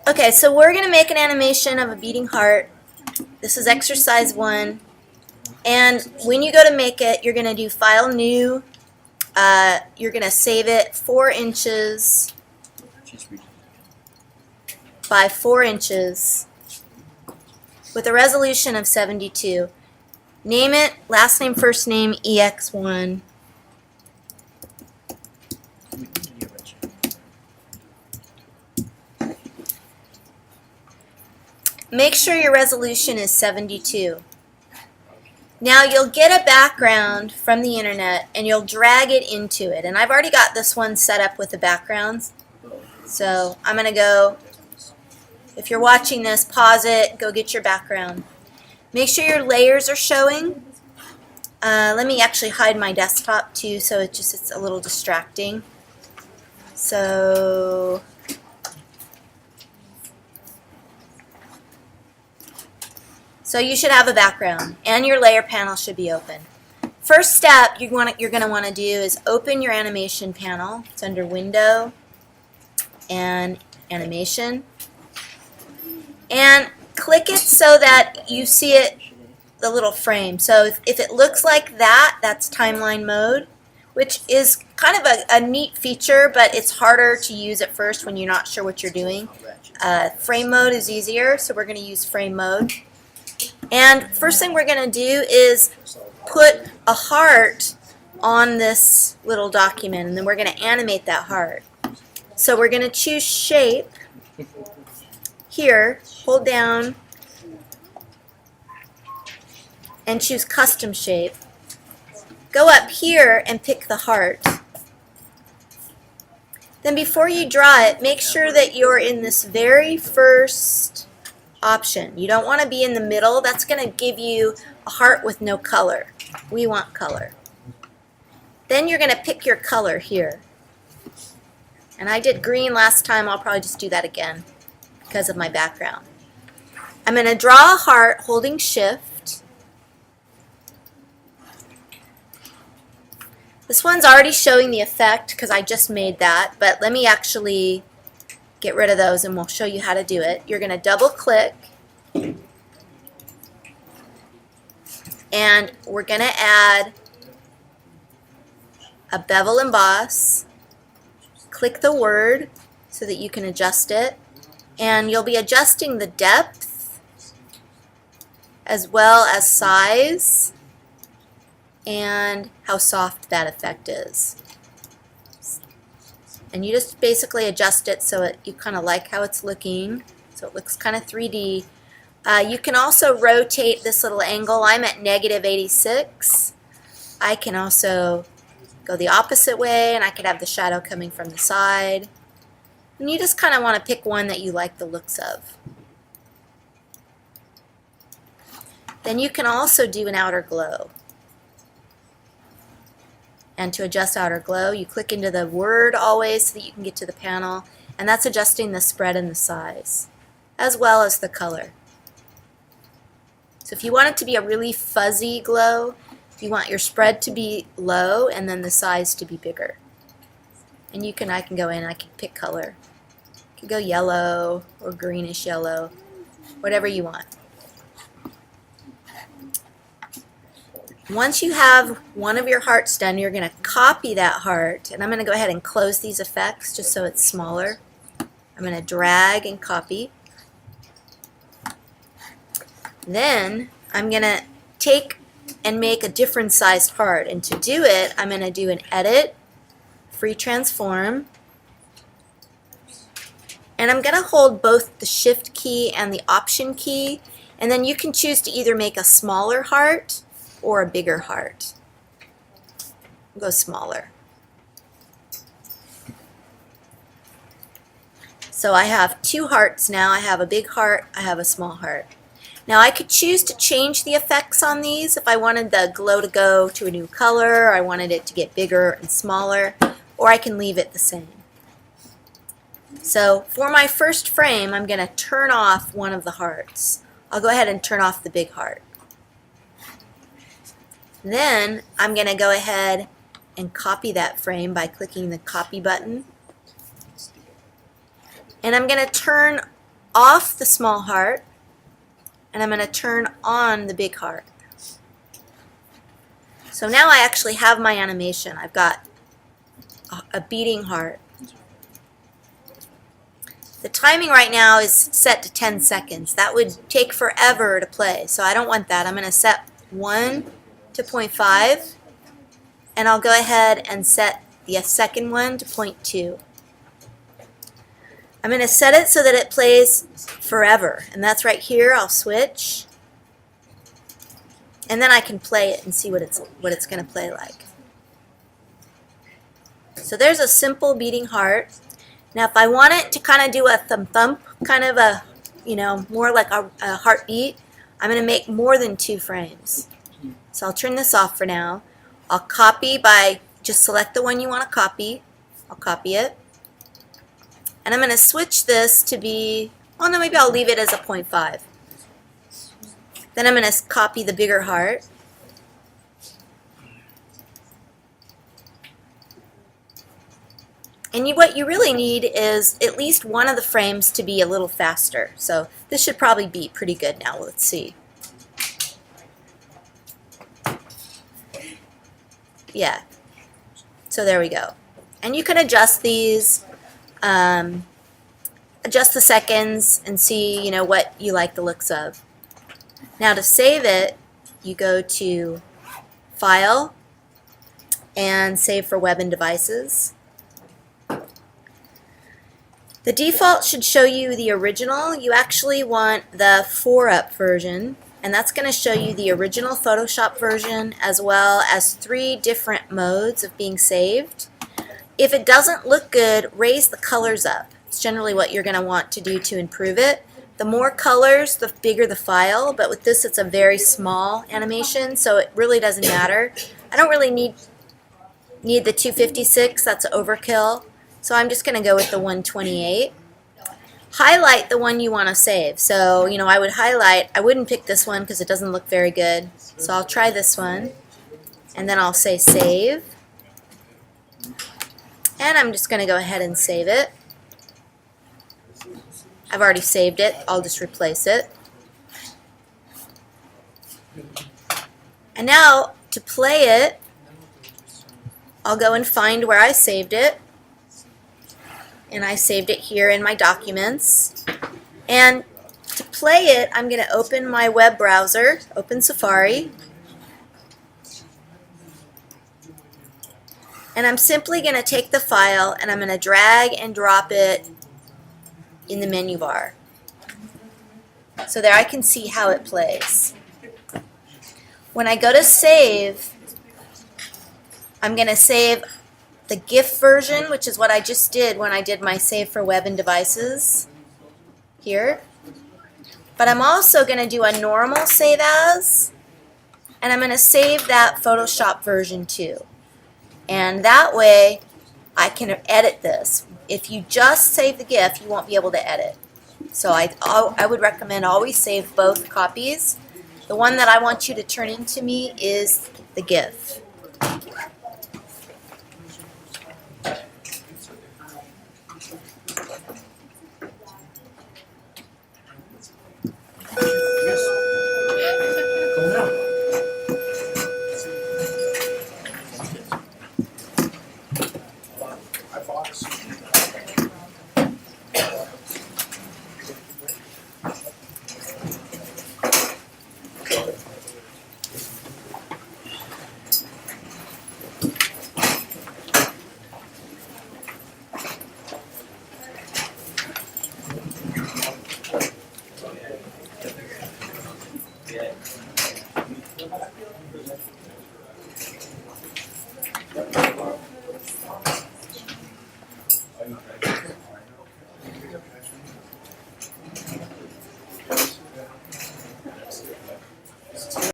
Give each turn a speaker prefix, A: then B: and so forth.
A: Okay, so we're going to make an animation of a beating heart. This is exercise 1. And when you go to make it, you're going to do File New. You're going to save it 4 inches by 4 inches with a resolution of 72. Name it, last name, first name, EX1. Make sure your resolution is 72. Now you'll get a background from the internet and you'll drag it into it. And I've already got this one set up with the backgrounds. So I'm going to go, if you're watching this, pause it, go get your background. Make sure your layers are showing. Let me actually hide my desktop too, so it's a little distracting. So you should have a background and your layer panel should be open. First step you're going to want to do is open your animation panel. It's under Window and Animation. And click it so that you see it, the little frame. So if it looks like that, that's timeline mode, which is kind of a neat feature, but it's harder to use at first when you're not sure what you're doing. Frame mode is easier, so we're going to use frame mode. And first thing we're going to do is put a heart on this little document, and then we're going to animate that heart. So we're going to choose Shape here, hold down, and choose Custom Shape. Go up here and pick the heart. Then before you draw it, make sure that you're in this very first option. You don't want to be in the middle. That's going to give you a heart with no color. We want color. Then you're going to pick your color here. And I did green last time. I'll probably just do that again because of my background. I'm going to draw a heart holding Shift. This one's already showing the effect because I just made that, but let me actually get rid of those and we'll show you how to do it. You're going to double click and we're going to add a bevel emboss. Click the word so that you can adjust it, and you'll be adjusting the depth as well as size and how soft that effect is. And you just basically adjust it so you kind of like how it's looking, so it looks kind of 3D. You can also rotate this little angle. I'm at -86. I can also go the opposite way, and I could have the shadow coming from the side. And you just kind of want to pick one that you like the looks of. Then you can also do an outer glow. And to adjust outer glow, you click into the word always so that you can get to the panel, and that's adjusting the spread and the size, as well as the color. So if you want it to be a really fuzzy glow, you want your spread to be low and then the size to be bigger. And I can go in, I can pick color. You can go yellow or greenish yellow, whatever you want. Once you have one of your hearts done, you're going to copy that heart, and I'm going to go ahead and close these effects just so it's smaller. I'm going to drag and copy. Then I'm going to take and make a different sized heart, and to do it I'm going to do an edit, free transform, and I'm going to hold both the Shift key and the Option key, and then you can choose to either make a smaller heart or a bigger heart. I'll go smaller. So I have 2 hearts now. I have a big heart, I have a small heart. Now I could choose to change the effects on these if I wanted the glow to go to a new color, or I wanted it to get bigger and smaller, or I can leave it the same. So for my first frame, I'm going to turn off one of the hearts. I'll go ahead and turn off the big heart. Then I'm going to go ahead and copy that frame by clicking the copy button. And I'm going to turn off the small heart, and I'm going to turn on the big heart. So now I actually have my animation. I've got a beating heart. The timing right now is set to 10 seconds. That would take forever to play, so I don't want that. I'm going to set 1 to 0.5, and I'll go ahead and set the second one to 0.2. I'm going to set it so that it plays forever, and that's right here. I'll switch, and then I can play it and see what it's going to play like. So there's a simple beating heart. Now if I want it to kind of do a thump, kind of a, more like a heartbeat, I'm going to make more than 2 frames. So I'll turn this off for now. I'll copy by just select the one you want to copy. I'll copy it. And I'm going to switch this to be, well, no, maybe I'll leave it as a 0.5. Then I'm going to copy the bigger heart. And what you really need is at least one of the frames to be a little faster. So this should probably be pretty good now. Let's see. Yeah. So there we go. And you can adjust these, adjust the seconds and see, what you like the looks of. Now to save it, you go to File and Save for Web and Devices. The default should show you the original. You actually want the 4-up version, and that's going to show you the original Photoshop version as well as 3 different modes of being saved. If it doesn't look good, raise the colors up. It's generally what you're going to want to do to improve it. The more colors, the bigger the file, but with this it's a very small animation, so it really doesn't matter. I don't really need the 256, that's overkill. So I'm just going to go with the 128. Highlight the one you want to save. So, I would highlight, I wouldn't pick this one because it doesn't look very good. So I'll try this one. And then I'll say save. And I'm just going to go ahead and save it. I've already saved it. I'll just replace it. And now to play it, I'll go and find where I saved it. And I saved it here in my documents. And to play it, I'm going to open my web browser, open Safari. And I'm simply going to take the file and I'm going to drag and drop it in the menu bar. So there I can see how it plays. When I go to save, I'm going to save the GIF version, which is what I just did when I did my Save for Web and Devices here. But I'm also going to do a normal save as, and I'm going to save that Photoshop version too. And that way I can edit this. If you just save the GIF, you won't be able to edit. So I would recommend always save both copies. The one that I want you to turn into me is the GIF.